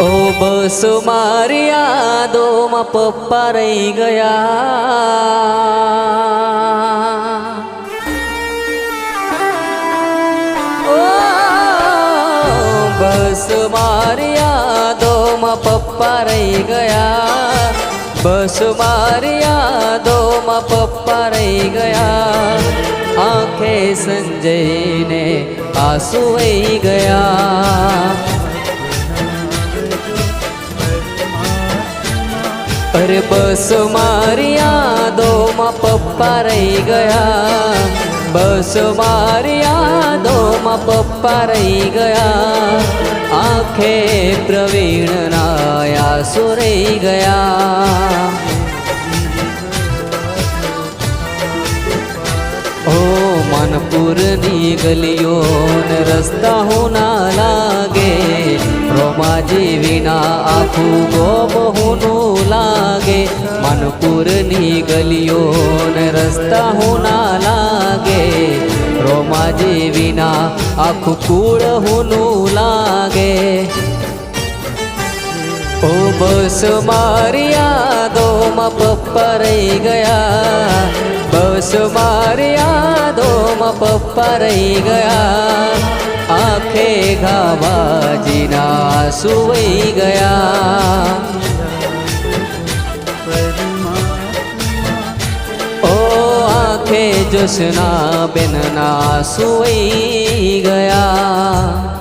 ઓ બસ મારી યાદોમાં પપ્પા રહી ગયા. ઓ બસ મારી યાદોમાં પપ્પા રહી ગયા. બસ મારી યાદોમાં પપ્પા રહી ગયા. આંખે સંજયને આંસુ વહી ગયા. અરે બસ મારી યાદોમાં પપ્પા રહી ગયા. બસ મારી યાદોમાં પપ્પા રહી ગયા. આંખે પ્રવીણના આંસુ રહી ગયા. ઓ માનપુરની ગલીઓ ને રસ્તા હું ના લાગે. રોમાજી વિના આખું ગોમ હુંનું લાગે. માનપુરની ગલીઓ ને રસ્તા હું ના લાગે. રોમાજી વિના આખું કુળ હુંનું લાગે. ઓ બસ મારી યાદોમાં પપ્પા રહી ગયા. બસ મારી યાદોમાં પપ્પા રહી ગયા. આંખે ગાવાજીના આંસુ વહી ગયા. ઓ આંખે જોશના બેનના આંસુ વહી ગયા.